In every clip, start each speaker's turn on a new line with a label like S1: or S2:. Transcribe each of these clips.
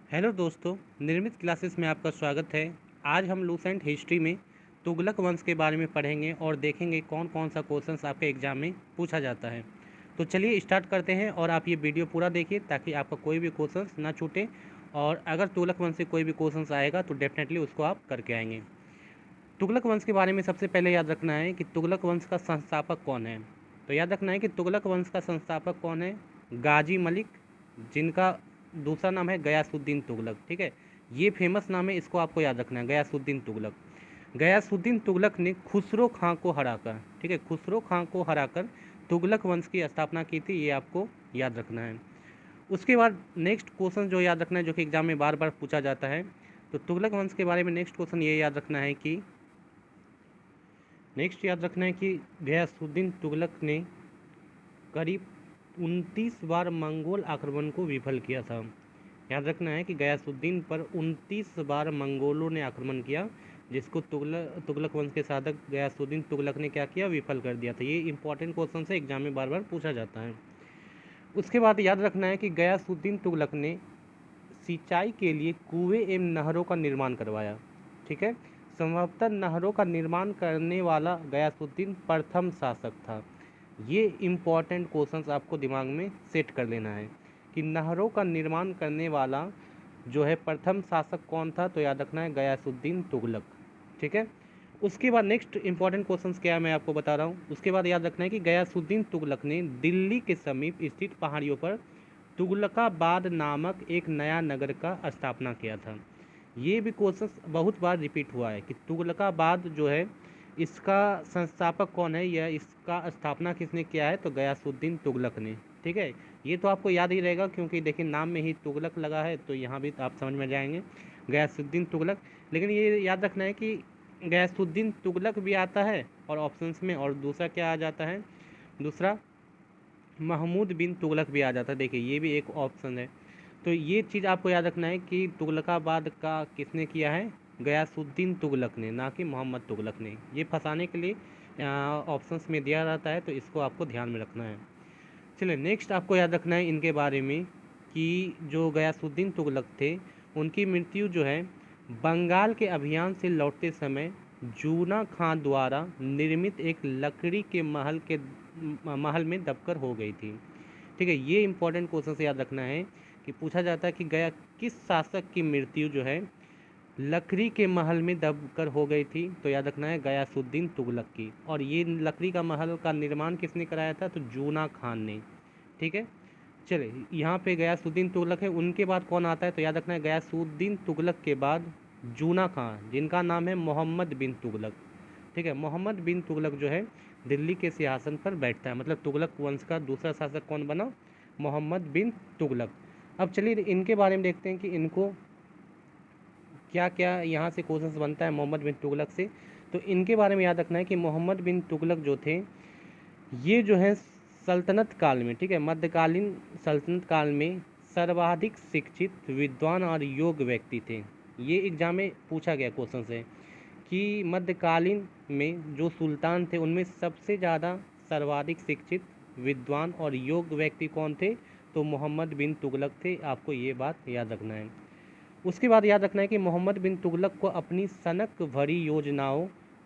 S1: Hello दोस्तों, निर्मित classes में आपका स्वागत है। आज हम लूसेंट हिस्ट्री में तुगलक वंश के बारे में पढ़ेंगे और देखेंगे कौन कौन सा क्वेश्चंस आपके एग्जाम में पूछा जाता है। तो चलिए स्टार्ट करते हैं और आप ये वीडियो पूरा देखिए ताकि आपका कोई भी क्वेश्चंस ना छूटे। और अगर तुगलक वंश से कोई भी क्वेश्चंस आएगा तो डेफिनेटली उसको आप करके आएंगे। तुगलक वंश के बारे में सबसे पहले याद रखना है कि तुगलक वंश का संस्थापक कौन है। तो याद रखना है कि तुगलक वंश का संस्थापक कौन है, गाजी मलिक, जिनका दूसरा नाम है गयासुद्दीन तुगलक। ठीक है, ये फेमस नाम है, इसको आपको याद रखना है, गयासुद्दीन तुगलक। गयासुद्दीन तुगलक ने खुसरो खां को हराकर, ठीक है, खुसरो खां को हराकर तुगलक वंश की स्थापना की थी, ये आपको याद रखना है। उसके बाद नेक्स्ट क्वेश्चन जो याद रखना है, जो कि एग्जाम में बार बार पूछा जाता है, तो तुगलक वंश के बारे में नेक्स्ट क्वेश्चन ये याद रखना है कि गयासुद्दीन तुगलक ने करीब 29 बार मंगोल आक्रमण को विफल किया था। याद रखना है कि गयासुद्दीन पर 29 बार मंगोलों ने आक्रमण किया, जिसको तुगलक वंश के साधक गयासुद्दीन तुगलक ने क्या किया, विफल कर दिया था। ये इंपॉर्टेंट क्वेश्चन है, एग्जाम में बार बार पूछा जाता है। उसके बाद याद रखना है कि गयासुद्दीन तुगलक ने सिंचाई के लिए कुएं एवं नहरों का निर्माण करवाया। ठीक है, संभवतः नहरों का निर्माण करने वाला गयासुद्दीन प्रथम शासक था। ये इम्पॉर्टेंट क्वेश्चंस आपको दिमाग में सेट कर लेना है कि नहरों का निर्माण करने वाला जो है प्रथम शासक कौन था। तो याद रखना है गयासुद्दीन तुगलक। ठीक है, उसके बाद नेक्स्ट इंपॉर्टेंट क्वेश्चंस क्या है मैं आपको बता रहा हूँ। उसके बाद याद रखना है कि गयासुद्दीन तुगलक ने दिल्ली के समीप स्थित पहाड़ियों पर तुगलकाबाद नामक एक नया नगर का स्थापना किया था। ये भी क्वेश्चन बहुत बार रिपीट हुआ है कि तुगलकाबाद जो है, इसका संस्थापक कौन है या इसका स्थापना किसने किया है, तो गयासुद्दीन तुगलक ने। ठीक है, ये तो आपको याद ही रहेगा क्योंकि देखिए नाम में ही तुगलक लगा है, तो यहाँ भी आप समझ में जाएंगे गयासुद्दीन तुगलक। लेकिन ये याद रखना है कि गयासुद्दीन तुगलक भी आता है और ऑप्शंस में, और दूसरा क्या आ जाता है, दूसरा महमूद बिन तुगलक भी आ जाता है। देखिए ये भी एक ऑप्शन है। तो ये चीज़ आपको याद रखना है कि तुगलकाबाद का किसने किया है, गयासुद्दीन तुगलक ने, ना कि मोहम्मद तुगलक ने। ये फंसाने के लिए ऑप्शंस में दिया रहता है, तो इसको आपको ध्यान में रखना है। चलिए नेक्स्ट आपको याद रखना है इनके बारे में कि जो गयासुद्दीन तुगलक थे, उनकी मृत्यु जो है बंगाल के अभियान से लौटते समय जूना खां द्वारा निर्मित एक लकड़ी के महल में दबकर हो गई थी। ठीक है, ये इंपॉर्टेंट क्वेश्चन से याद रखना है कि पूछा जाता है कि गया किस शासक की मृत्यु जो है लकड़ी के महल में दबकर हो गई थी। तो याद रखना है गयासुद्दीन तुगलक की। और ये लकड़ी का महल का निर्माण किसने कराया था, तो जूना खान ने। ठीक है, चलिए यहाँ पे गयासुद्दीन तुगलक है, उनके बाद कौन आता है, तो याद रखना है गयासुद्दीन तुगलक के बाद जूना खान, जिनका नाम है मोहम्मद बिन तुगलक। ठीक है, मोहम्मद बिन तुगलक जो है दिल्ली के सिंहासन पर बैठता है, मतलब तुगलक वंश का दूसरा शासक कौन बना, मोहम्मद बिन तुगलक। अब चलिए इनके बारे में देखते हैं कि इनको क्या क्या यहाँ से क्वेश्चंस बनता है मोहम्मद बिन तुगलक से। तो इनके बारे में याद रखना है कि मोहम्मद बिन तुगलक जो थे, ये जो है सल्तनत काल में, ठीक है, मध्यकालीन सल्तनत काल में सर्वाधिक शिक्षित, विद्वान और योग्य व्यक्ति थे। ये एग्जाम में पूछा गया क्वेश्चन है कि मध्यकालीन में जो सुल्तान थे उनमें सबसे ज़्यादा सर्वाधिक शिक्षित, विद्वान और योग्य व्यक्ति कौन थे, तो मोहम्मद बिन तुगलक थे। आपको ये बात याद रखना है। उसके बाद याद रखना है कि मोहम्मद बिन तुगलक को अपनी सनक भरी योजनाओं,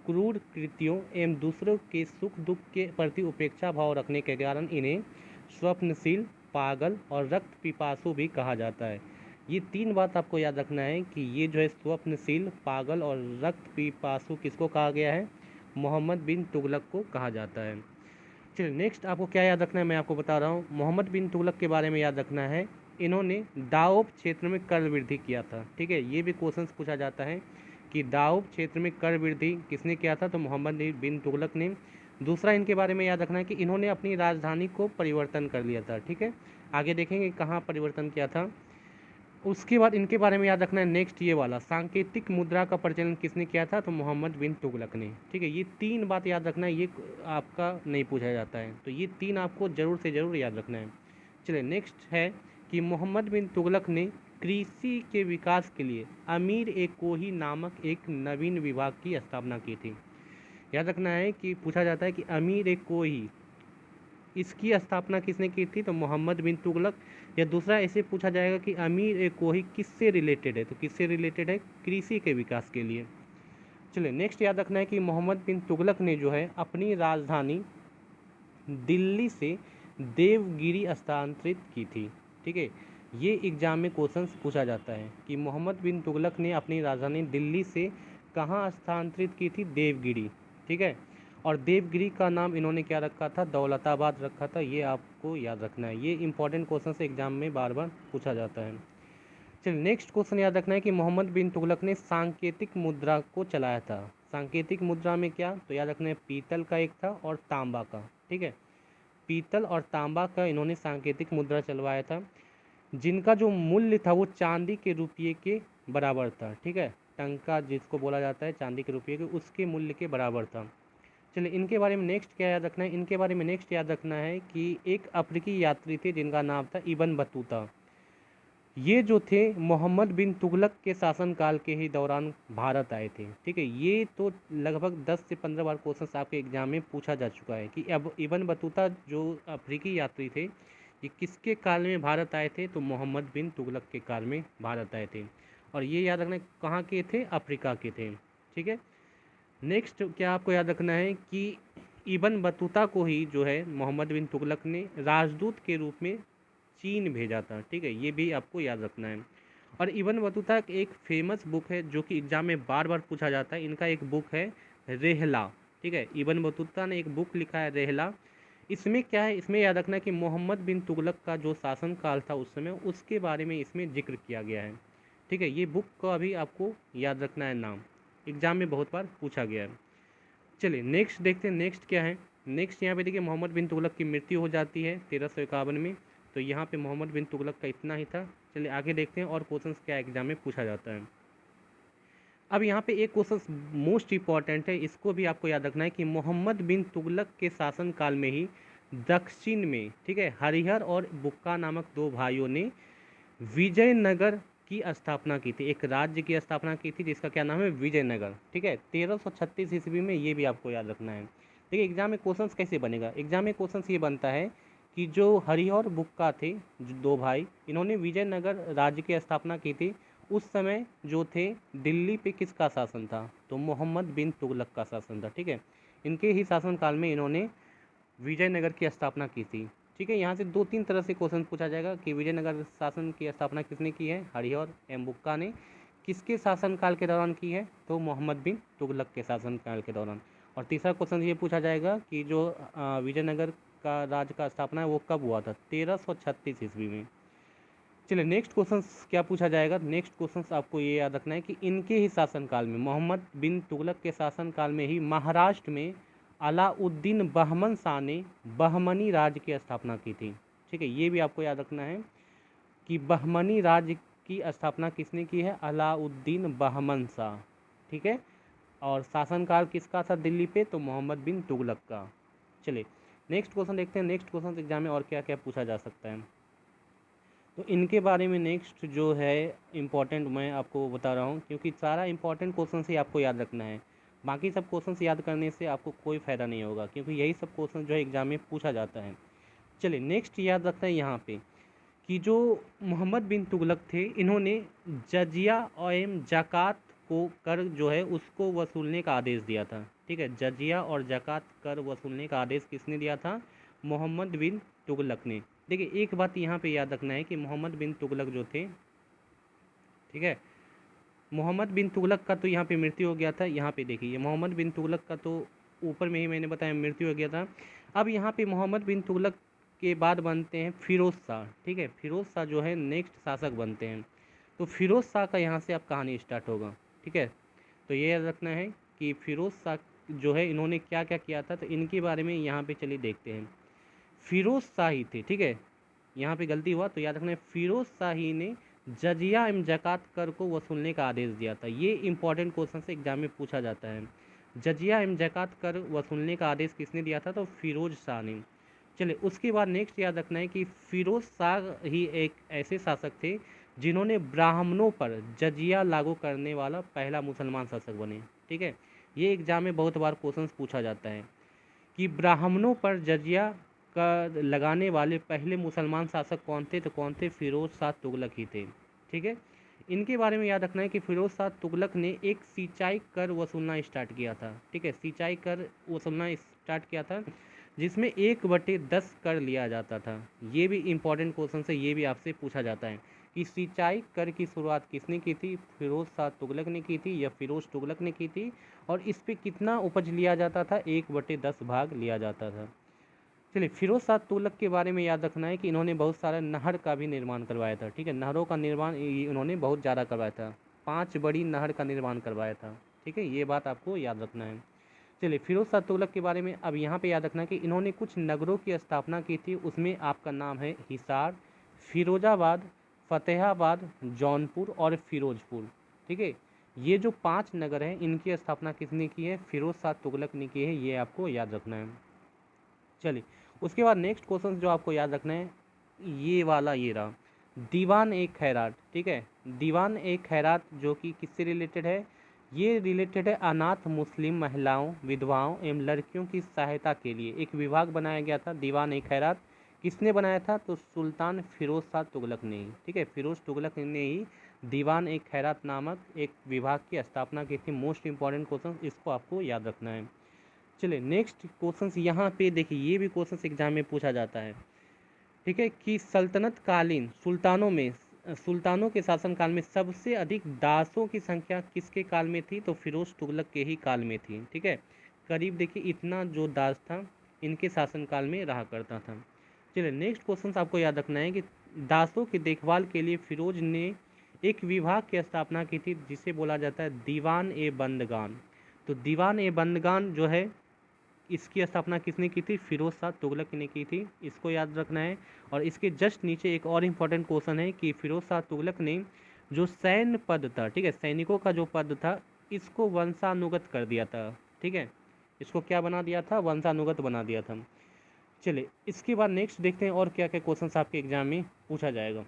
S1: क्रूर कृत्यों एवं दूसरों के सुख दुख के प्रति उपेक्षा भाव रखने के कारण इन्हें स्वप्नशील, पागल और रक्त पिपासु भी कहा जाता है। ये तीन बात आपको याद रखना है कि ये जो है स्वप्नशील, पागल और रक्त पिपासु किसको कहा गया है, मोहम्मद बिन तुगलक को कहा जाता है। चलिए नेक्स्ट आपको क्या याद रखना है मैं आपको बता रहा हूँ। मोहम्मद बिन तुगलक के बारे में याद रखना है, इन्होंने दाऊद क्षेत्र में कर वृद्धि किया था। ठीक है, ये भी क्वेश्चन पूछा जाता है कि दाऊद क्षेत्र में कर वृद्धि किसने किया था, तो मोहम्मद बिन तुगलक ने। दूसरा इनके बारे में याद रखना है कि इन्होंने अपनी राजधानी को परिवर्तन कर लिया था। ठीक है, आगे देखेंगे कहाँ परिवर्तन किया था। उसके बाद इनके बारे में याद रखना है नेक्स्ट ये वाला, सांकेतिक मुद्रा का प्रचलन किसने किया था, तो मोहम्मद बिन तुगलक ने। ठीक है, ये तीन बात याद रखना है, ये आपका नहीं पूछा जाता है, तो ये तीन आपको ज़रूर से ज़रूर याद रखना है। चलिए नेक्स्ट है कि मोहम्मद बिन तुगलक ने कृषि के विकास के लिए अमीर ए कोही नामक एक नवीन विभाग की स्थापना की थी। याद रखना है कि पूछा जाता है कि अमीर ए कोही इसकी स्थापना किसने की थी? तो मोहम्मद बिन तुगलक। या दूसरा ऐसे पूछा जाएगा कि अमीर कोही किससे रिलेटेड है? तो किससे रिलेटेड है? कृषि के विकास के लिए। चलिए नेक्स्ट याद रखना है कि मोहम्मद बिन तुगलक ने जो है अपनी राजधानी दिल्ली से देवगिरी स्थानांतरित की थी। ठीक है, ये एग्जाम में क्वेश्चंस पूछा जाता है कि मोहम्मद बिन तुगलक ने अपनी राजधानी दिल्ली से कहाँ स्थानांतरित की थी? देवगिरी। ठीक है, और देवगिरी का नाम इन्होंने क्या रखा था? दौलताबाद रखा था। ये आपको याद रखना है, ये इंपॉर्टेंट क्वेश्चन से एग्जाम में बार बार पूछा जाता है। चलिए नेक्स्ट क्वेश्चन याद रखना है कि मोहम्मद बिन तुगलक ने सांकेतिक मुद्रा को चलाया था। सांकेतिक मुद्रा में क्या? तो याद रखना है पीतल का एक था और तांबा का। ठीक है, पीतल और तांबा का इन्होंने सांकेतिक मुद्रा चलवाया था, जिनका जो मूल्य था वो चांदी के रुपये के बराबर था। ठीक है, टंका जिसको बोला जाता है चांदी के रुपये के, उसके मूल्य के बराबर था। चलिए इनके बारे में नेक्स्ट क्या याद रखना है? इनके बारे में नेक्स्ट याद रखना है कि एक अफ्रीकी यात्री थे जिनका नाम था इब्न बतूता। ये जो थे मोहम्मद बिन तुगलक के शासनकाल के ही दौरान भारत आए थे। ठीक है, ये तो लगभग 10 से 15 बार क्वेश्चन आपके एग्जाम में पूछा जा चुका है कि अब इब्न बतूता जो अफ्रीकी यात्री थे ये किसके काल में भारत आए थे? तो मोहम्मद बिन तुगलक के काल में भारत आए थे। और ये याद रखना कहाँ के थे? अफ्रीका के थे। ठीक है, नेक्स्ट क्या आपको याद रखना है कि इब्न बतूता को ही जो है मोहम्मद बिन तुगलक ने राजदूत के रूप में चीन भेजा था। ठीक है, ये भी आपको याद रखना है। और इब्न बतूता एक फेमस बुक है जो कि एग्जाम में बार बार पूछा जाता है। इनका एक बुक है रेहला। ठीक है, इब्न बतूता ने एक बुक लिखा है रेहला। इसमें क्या है? इसमें याद रखना है कि मोहम्मद बिन तुगलक का जो शासनकाल था उस समय, उसके बारे में इसमें जिक्र किया गया है। ठीक है, ये बुक का भी आपको याद रखना है नाम, एग्जाम में बहुत बार पूछा गया है। चलिए नेक्स्ट देखते हैं, नेक्स्ट क्या है। नेक्स्ट यहाँ पे देखिए मोहम्मद बिन तुगलक की मृत्यु हो जाती है 1351 में। तो यहाँ पे मोहम्मद बिन तुगलक का इतना ही था। चलिए आगे देखते हैं और क्वेश्चंस क्या एग्जाम में पूछा जाता है। अब यहाँ पे एक क्वेश्चन मोस्ट इंपॉर्टेंट है, इसको भी आपको याद रखना है कि मोहम्मद बिन तुगलक के शासनकाल में ही दक्षिण में, ठीक है, हरिहर और बुक्का नामक दो भाइयों ने विजयनगर की स्थापना की थी। एक राज्य की स्थापना की थी जिसका क्या नाम है? विजयनगर। ठीक है, 1336 ईस्वी में। ये भी आपको याद रखना है। देखिए एग्जाम में क्वेश्चंस कैसे बनेगा? एग्जाम में क्वेश्चंस ये बनता है कि जो हरिहर और बुक्का थे, जो दो भाई, इन्होंने विजयनगर राज्य की स्थापना की थी। उस समय जो थे दिल्ली पे किसका शासन था? तो मोहम्मद बिन तुगलक का शासन था। ठीक है, इनके ही शासनकाल में इन्होंने विजयनगर की स्थापना की थी। ठीक है, यहाँ से 2-3 तरह से क्वेश्चन पूछा जाएगा कि विजयनगर शासन की स्थापना किसने की है? हरिहर एवं बुक्का ने। किसके शासनकाल के दौरान की है? तो मोहम्मद बिन तुगलक के शासनकाल के दौरान। और तीसरा क्वेश्चन ये पूछा जाएगा कि जो विजयनगर का राज्य का स्थापना है वो कब हुआ था? 1336 ईस्वी में। चलिए नेक्स्ट क्वेश्चन क्या पूछा जाएगा? नेक्स्ट क्वेश्चन आपको ये याद रखना है कि इनके ही शासनकाल में, मोहम्मद बिन तुगलक के शासनकाल में ही महाराष्ट्र में अलाउद्दीन बहमन शाह ने बहमनी राज्य की स्थापना की थी। ठीक है, ये भी आपको याद रखना है कि बहमनी राज्य की स्थापना किसने की है? अलाउद्दीन बहमन शाह। ठीक है, और शासनकाल किसका था दिल्ली पे? तो मोहम्मद बिन तुगलक का। चलिए नेक्स्ट क्वेश्चन देखते हैं। नेक्स्ट क्वेश्चन एग्जाम में और क्या क्या पूछा जा सकता है, तो इनके बारे में नेक्स्ट जो है इम्पॉर्टेंट मैं आपको बता रहा हूँ, क्योंकि सारा इम्पॉर्टेंट क्वेश्चन ही आपको याद रखना है। बाकी सब क्वेश्चन याद करने से आपको कोई फ़ायदा नहीं होगा, क्योंकि यही सब क्वेश्चन जो है एग्जाम में पूछा जाता है। चलिए नेक्स्ट याद रखते हैं यहाँ पे कि जो मोहम्मद बिन तुगलक थे, इन्होंने जजिया एवं ज़कात को कर जो है उसको वसूलने का आदेश दिया था। ठीक है, जजिया और ज़कात कर वसूलने का आदेश किसने दिया था? मोहम्मद बिन तुगलक ने। देखिए एक बात यहाँ पे याद रखना है कि मोहम्मद बिन तुगलक जो थे, ठीक है, मोहम्मद बिन तुगलक का तो यहाँ पे मृत्यु हो गया था। यहाँ पे देखिए मोहम्मद बिन तुगलक का तो ऊपर में ही मैंने बताया मृत्यु हो गया था। अब यहाँ पे मोहम्मद बिन तुगलक के बाद बनते हैं फिरोज़ शाह। ठीक है, फिरोज़ शाह जो है नेक्स्ट शासक बनते हैं। तो फिरोज़ शाह का यहाँ से अब कहानी स्टार्ट होगा। ठीक है, तो ये याद रखना है कि फिरोज़ शाह जो है इन्होंने क्या क्या किया था, तो इनके बारे में यहाँ पे चलिए देखते हैं। फिरोज़ शाही थे, ठीक है, यहाँ पे गलती हुआ तो याद रखना है, फिरोज़ शाही ने जजिया एवं ज़कात कर को वसूलने का आदेश दिया था। ये इंपॉर्टेंट क्वेश्चन से एग्जाम में पूछा जाता है। जजिया एवं ज़कात कर वसूलने का आदेश किसने दिया था? तो फिरोज़ शाह ने। चलिए उसके बाद नेक्स्ट याद रखना है कि फिरोज़ शाह ही एक ऐसे शासक थे जिन्होंने ब्राह्मणों पर जजिया लागू करने वाला पहला मुसलमान शासक बने। ठीक है, ये एग्जाम में बहुत बार क्वेश्चन पूछा जाता है कि ब्राह्मणों पर जजिया का लगाने वाले पहले मुसलमान शासक कौन थे? तो कौन थे? फिरोज शाह तुगलक ही थे। ठीक है, इनके बारे में याद रखना है कि फिरोज शाह तुगलक ने एक सिंचाई कर वसूलना स्टार्ट किया था। ठीक है, सिंचाई कर वसूलना स्टार्ट किया था, जिसमें 1/10 कर लिया जाता था। ये भी इंपॉर्टेंट क्वेश्चन है, ये भी आपसे पूछा जाता है कि सिंचाई कर की शुरुआत किसने की थी? फिरोज शाह तुगलक ने की थी या फिरोज तुगलक ने की थी, और इस पे कितना उपज लिया जाता था? 1/10 भाग लिया जाता था। चलिए, फिरोज शाह तुगलक के बारे में याद रखना है कि इन्होंने बहुत सारा नहर का भी निर्माण करवाया था। ठीक है, नहरों का निर्माण इन्होंने बहुत ज़्यादा करवाया था, 5 बड़ी नहर का निर्माण करवाया था। ठीक है, ये बात आपको याद रखना है। चलिए, फिरोज शाह तुगलक के बारे में अब यहाँ पे याद रखना है कि इन्होंने कुछ नगरों की स्थापना की थी, उसमें आपका नाम है हिसार, फिरोजाबाद, फतेहाबाद, जौनपुर और फिरोजपुर। ठीक है, ये जो 5 नगर हैं, इनकी स्थापना किसने की है? फिरोज शाह तुगलक ने की है, ये आपको याद रखना है। चलिए, उसके बाद नेक्स्ट क्वेश्चन जो आपको याद रखना है, ये वाला ये रहा, दीवान ए खैरात। ठीक है, दीवान ए खैरात जो कि किससे रिलेटेड है? ये रिलेटेड है अनाथ मुस्लिम महिलाओं, विधवाओं एवं लड़कियों की सहायता के लिए एक विभाग बनाया गया था, दीवान ए खैरात। किसने बनाया था? तो सुल्तान फिरोज शाह तुगलक ने ही। ठीक है, फिरोज तुगलक ने ही दीवान ए खैरात नामक एक विभाग की स्थापना की थी। मोस्ट इंपॉर्टेंट क्वेश्चन, इसको आपको याद रखना है। चलिए, नेक्स्ट क्वेश्चन यहाँ पे देखिए, ये भी क्वेश्चन एग्जाम में पूछा जाता है। ठीक है, कि सल्तनत कालीन सुल्तानों के शासनकाल में सबसे अधिक दासों की संख्या किसके काल में थी? तो फिरोज तुगलक के ही काल में थी। ठीक है, करीब देखिए इतना जो दास था, इनके शासनकाल में रहा करता था। चलिए, नेक्स्ट क्वेश्चन आपको याद रखना है कि दासों की देखभाल के लिए फिरोज ने एक विभाग की स्थापना की थी, जिसे बोला जाता है दीवान ए बंदगान। तो दीवान ए बंदगान जो है, इसकी स्थापना किसने की थी? फिरोज शाह तुगलक ने की थी, इसको याद रखना है। और इसके जस्ट नीचे एक और इम्पॉर्टेंट क्वेश्चन है कि फिरोज शाह तुगलक ने जो सैन्य पद था, ठीक है, सैनिकों का जो पद था, इसको वंशानुगत कर दिया था। ठीक है, इसको क्या बना दिया था? वंशानुगत बना दिया था। चलिए, इसके बाद नेक्स्ट देखते हैं और क्या क्या क्वेश्चन आपके एग्जाम में पूछा जाएगा।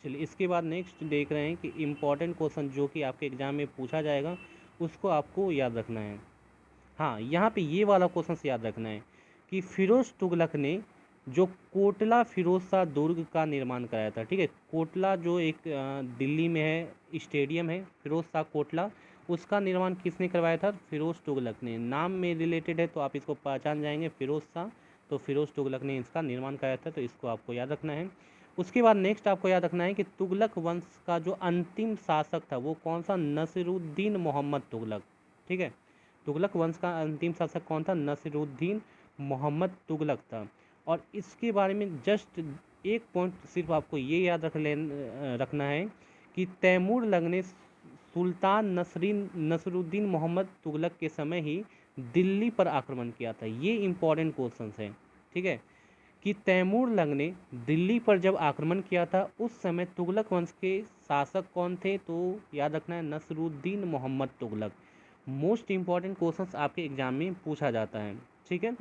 S1: चलिए, इसके बाद नेक्स्ट देख रहे हैं कि इम्पॉर्टेंट क्वेश्चन जो कि आपके एग्जाम में पूछा जाएगा, उसको आपको याद रखना है। हाँ, यहाँ पे ये वाला क्वेश्चन याद रखना है कि फिरोज तुगलक ने जो कोटला फिरोज शाह दुर्ग का निर्माण कराया था। ठीक है, कोटला जो एक दिल्ली में है, स्टेडियम है फिरोज शाह कोटला, उसका निर्माण किसने करवाया था? फिरोज तुगलक ने। नाम में रिलेटेड है तो आप इसको पहचान जाएंगे, फिरोज शाह, तो फिरोज तुगलक ने इसका निर्माण कराया था, तो इसको आपको याद रखना है। उसके बाद नेक्स्ट आपको याद रखना है कि तुगलक वंश का जो अंतिम शासक था, वो कौन सा? नसीरुद्दीन मोहम्मद तुगलक। ठीक है, तुगलक वंश का अंतिम शासक कौन था? नसीरुद्दीन मोहम्मद तुगलक था। और इसके बारे में जस्ट एक पॉइंट सिर्फ आपको ये याद रखना है कि तैमूर लंग ने सुल्तान नसरुद्दीन मोहम्मद तुगलक के समय ही दिल्ली पर आक्रमण किया था। ये इंपॉर्टेंट क्वेश्चन है। ठीक है, कि तैमूर लंग ने दिल्ली पर जब आक्रमण किया था, उस समय तुगलक वंश के शासक कौन थे? तो याद रखना है, Nasiruddin Mohammad Tughlaq. Most important questions आपके एग्जाम में पूछा जाता है। ठीक है,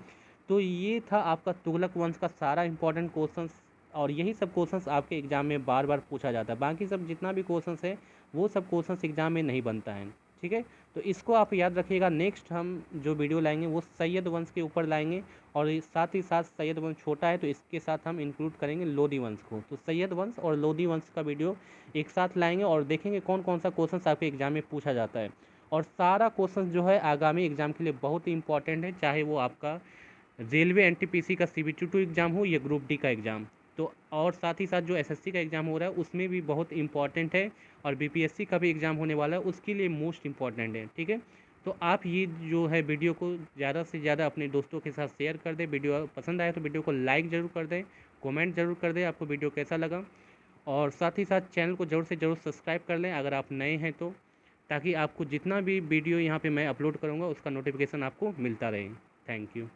S1: तो ये था आपका तुगलक वंश का सारा इंपॉर्टेंट क्वेश्चंस, और यही सब क्वेश्चंस आपके एग्जाम में बार बार पूछा जाता है। बाकी सब जितना भी क्वेश्चंस है, वो सब क्वेश्चंस एग्जाम में नहीं बनता है। ठीक है, तो इसको आप याद रखिएगा। नेक्स्ट हम जो वीडियो लाएंगे वो सैयद वंश के ऊपर लाएंगे, और साथ ही साथ सैयद वंश छोटा है तो इसके साथ हम इंक्लूड करेंगे लोधी वंश को। तो सैयद वंश और लोधी वंश का वीडियो एक साथ लाएंगे और देखेंगे कौन कौन सा क्वेश्चन आपके एग्जाम में पूछा जाता है। और सारा क्वेश्चन जो है आगामी एग्जाम के लिए बहुत ही इंपॉर्टेंट है, चाहे वो आपका रेलवे एनटीपीसी का CBT 2 एग्ज़ाम हो या ग्रुप डी का एग्ज़ाम। तो और साथ ही साथ जो SSC का एग्ज़ाम हो रहा है, उसमें भी बहुत इंपॉर्टेंट है, और BPSC का भी एग्ज़ाम होने वाला है, उसके लिए मोस्ट इंपॉर्टेंट है। ठीक है, तो आप ये जो है वीडियो को ज़्यादा से ज़्यादा अपने दोस्तों के साथ शेयर कर दें। वीडियो पसंद आए तो वीडियो को लाइक ज़रूर कर दें, कमेंट ज़रूर कर दें आपको वीडियो कैसा लगा, और साथ ही साथ चैनल को ज़रूर से ज़रूर सब्सक्राइब कर लें अगर आप नए हैं तो, ताकि आपको जितना भी वीडियो यहाँ पे मैं अपलोड करूँगा उसका नोटिफिकेशन आपको मिलता रहे। Thank you.